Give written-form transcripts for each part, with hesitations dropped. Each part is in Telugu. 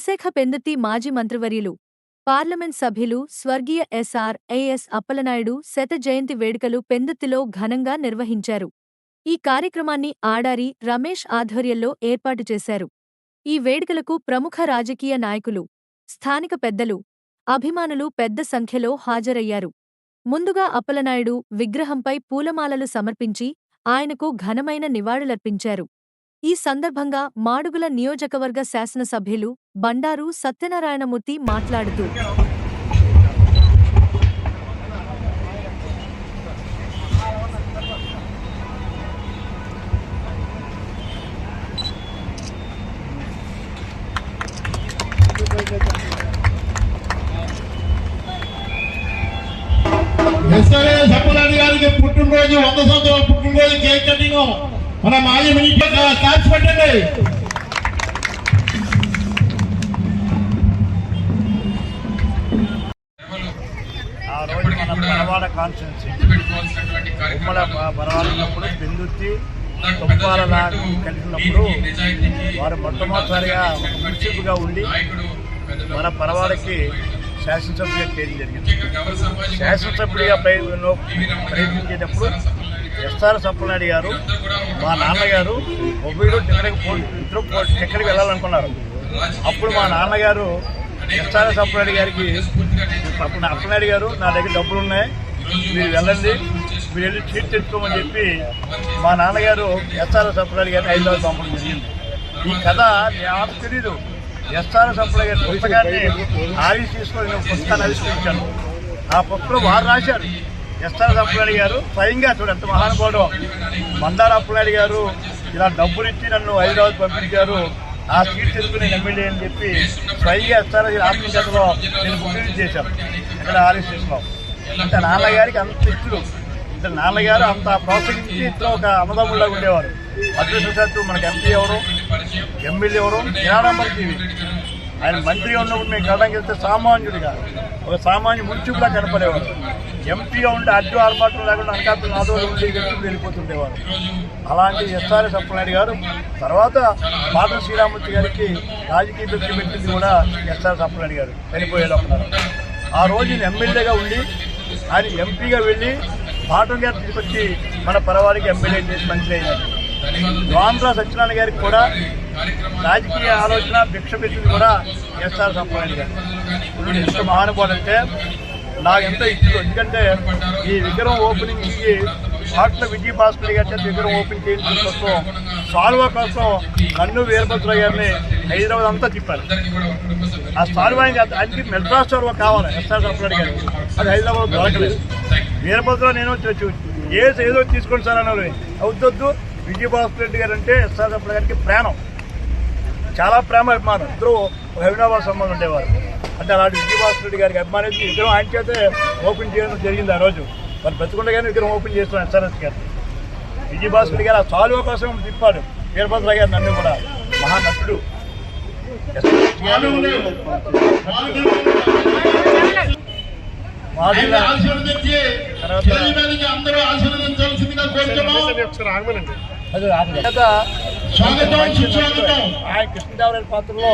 విశాఖ పెందుర్తి మాజీ మంత్రివర్యులు పార్లమెంట్ సభ్యులు స్వర్గీయ ఎస్ అప్పలనాయుడు శత జయంతి వేడుకలు పెందుర్తిలో ఘనంగా నిర్వహించారు. ఈ కార్యక్రమాన్ని ఆడారి రమేష్ ఆధ్వర్యంలో ఏర్పాటు చేశారు. ఈ వేడుకలకు ప్రముఖ రాజకీయ నాయకులు, స్థానిక పెద్దలు, అభిమానులు పెద్ద సంఖ్యలో హాజరయ్యారు. ముందుగా అప్పలనాయుడు విగ్రహంపై పూలమాలలు సమర్పించి ఆయనకు ఘనమైన నివాళులర్పించారు. ఈ సందర్భంగా మాడుగుల నియోజకవర్గ శాసనసభ్యులు బండారు సత్యనారాయణమూర్తి మాట్లాడుతూ అప్పలనాయుడు గారికి పుట్టినరోజు 100 సంవత్సరాల పుట్టినరోజు కేక్ కటింగ్ మన మాజీ మినిస్టర్ క్లాస్ పెట్టండి. ఆ రోజు మన పరవాడ కాన్స్టిట్యున్సీ ఉమ్మల పరవాడప్పుడు పెందుర్తి తొప్పాల కలిసినప్పుడు వారు మొట్టమొదటిసారిగా ఒక మున్సిపుగా ఉండి మన పరవాడకి శాసనసభ్యుగా చేయడం జరిగింది. శాసనసభ్యుడిగా ప్రయత్నించేటప్పుడు ఎస్ అప్పలనాయుడు గారు మా నాన్నగారు ఉభయుడు ఎక్కడికి వెళ్ళాలనుకున్నారు. అప్పుడు మా నాన్నగారు ఎస్ అప్పలనాయుడు గారికి అప్పలనాయుడు గారు నా దగ్గర డబ్బులు ఉన్నాయి, మీరు వెళ్ళండి, మీరు వెళ్ళి చీట్ తెచ్చుకోమని చెప్పి మా నాన్నగారు ఎస్ అప్పలనాయుడు గారిని హైదరాబాద్ పంపడం జరిగింది. ఈ కథ నాకు తెలీదు. ఎస్ అప్పలనాయుడు గారి పుస్తకాన్ని ఆవిష్ తీసుకొని నేను పుస్తకాన్ని ఆవిష్కరించాను. ఆ పుస్తకం వారు రాశారు. ఎస్ అప్పలనాయుడు గారు స్వయంగా చూడు ఎంత మహానుభావుడు. మందార అప్పలనాయుడు గారు ఇలా డబ్బులు ఇచ్చి నన్ను హైదరాబాద్ పంపించారు, ఆ సీట్ తెలుసుకుని ఎమ్మెల్యే అని చెప్పి స్వయంగా ఎస్ ఆత్మకథలో నేను బుక్ చేశాను ఇక్కడ ఆర్ఎస్ఎస్లో. అంటే నాన్నగారికి అంత ఇష్టలు, అంటే నాన్నగారు అంత ప్రోత్సహించి ఇద్దరు ఒక అన్నదమ్ముళ్ళగా ఉండేవారు. అదృష్టవశాత్తు మనకు ఎంపీ ఎవరు, ఎమ్మెల్యే ఎవరు, నిరాడంబర జీవి. ఆయన మంత్రిగా ఉన్నప్పుడు మేము కలడానికి వెళ్తే సామాన్యుడిగా ఒక సామాన్య మున్సిపులా కనపడేవారు. ఎంపీగా ఉంటే అడ్డు ఆర్పాట్లు లేకుండా అనకాపల్లి నాదోలు ఉండి వెళ్ళిపోతుండేవారు. అలాంటి ఎస్ అప్పలనాయుడు గారు తర్వాత పాటల శ్రీరామూర్తి గారికి రాజకీయ దృష్టి పెట్టింది కూడా ఎస్ అప్పలనాయుడు గారు చనిపోయేటప్పుడు. ఆ రోజు ఎమ్మెల్యేగా ఉండి ఆయన ఎంపీగా వెళ్ళి పాటల గారు తీసుకొచ్చి మన పరవాడికి ఎమ్మెల్యే చేసి మంత్రి అయ్యారు. ఆంధ్ర సత్యనారాయణ గారికి కూడా రాజకీయ ఆలోచన భిక్ష పెట్టింది కూడా ఎస్ అప్పలనాయుడు గారు. ఇప్పుడు ఎంత మహానుభావుడంటే నాకు ఎంతో ఇష్టం. ఎందుకంటే ఈ విగ్రహం ఓపెనింగ్కి పాటల విజయభాస్కర్ గారి విగ్రహం ఓపెన్ చేయడం కోసం సాల్వా కోసం నన్ను వీరభద్రయ్య గారిని హైదరాబాద్ అంతా తిప్పారు. ఆ సాల్వా ఆయనకి మెడ్రాస్ సాల్వా కావాలి ఎస్ అప్పలనాయుడు గారికి, అది హైదరాబాద్ దొరకలేదు. వీరభద్ర నేను ఏదో తీసుకోండి సార్ అన్నారు. అవుద్దొద్దు, విజయభాస్కర్ రెడ్డి గారు అంటే ఎస్ అప్పలనాయుడు గారికి ప్రాణం, చాలా ప్రేమ అభిమానం. ఇద్దరు ఒక హైదరాబాద్ సంబంధం ఉండేవారు. అంటే అలాంటి విజయభాస్కర్ రెడ్డి గారికి అభిమానించి విగ్రహం ఆయన చేతే ఓపెన్ చేయడం జరిగింది. ఆ రోజు మరి బతుకుండగానే విగ్రహం ఓపెన్ చేస్తున్నాను ఎస్ఆర్ఎస్ గారు. విజయభాస్కర్ రెడ్డి గారు ఆ సాల్వ కోసం తిప్పాడు వీరభద్రయ్య గారు, నన్ను కూడా మహానటుడు. ఆయన కృష్ణదేవరాయల పాత్రలో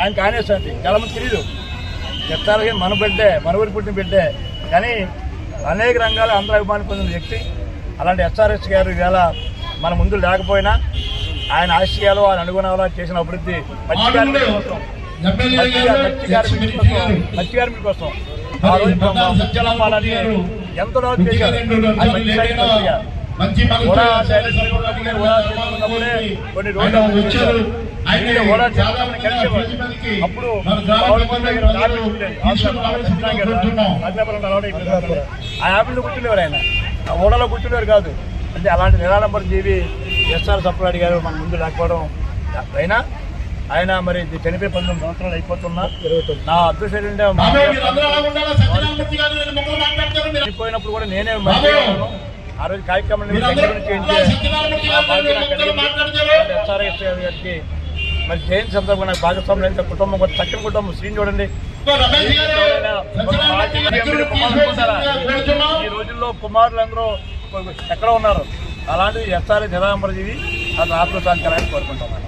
ఆయనకి ఆనేసండి చాలా మంది తెలియదు. చెప్తారు మన బిడ్డే, మన ఊరి పుట్టిన బిడ్డే, కానీ అనేక రంగాలు అందరూ అభిమానం పొందిన వ్యక్తి. అలాంటి ఎస్ఆర్ఎస్ గారు ఈవేళ మన ముందు లేకపోయినా ఆయన ఆశయాలు, ఆయన అనుగుణాలు చేసిన అభివృద్ధి మత్స్య కార్మికుల కోసం ఆ రోజు ముత్యాలమ్మాలని ఎంతో రోజు చేశారు. కొన్ని రోజులు అప్పుడు ఆ యాపిల్లో కూర్చునేవారు, ఆయన ఆ ఓడలో కూర్చునేవారు కాదు. అంటే అలాంటి నిరాడంబర జీవి ఎస్ అప్పలనాయుడు గారు మన ముందు లేకపోవడం అయినా ఆయన మరి చనిపోయి 19 సంవత్సరాలు అయిపోతున్నా నా అదృష్టం ఏంటంటే చనిపోయినప్పుడు కూడా నేనే ఆ రోజు కార్యక్రమం ఎస్ఆర్ఎస్ గారికి మరి జయంతి సందర్భంగా నాకు భాగస్వామ్యం అయితే కుటుంబం కూడా చక్కని కుటుంబం. శ్రీని చూడండి, ఈ రోజుల్లో కుమారులందరూ ఎక్కడ ఉన్నారు. అలాంటిది ఎస్ఆర్ఎస్ నిరాడంబర జీవి అది ఆత్మశాంతి కోరుకుంటున్నాను.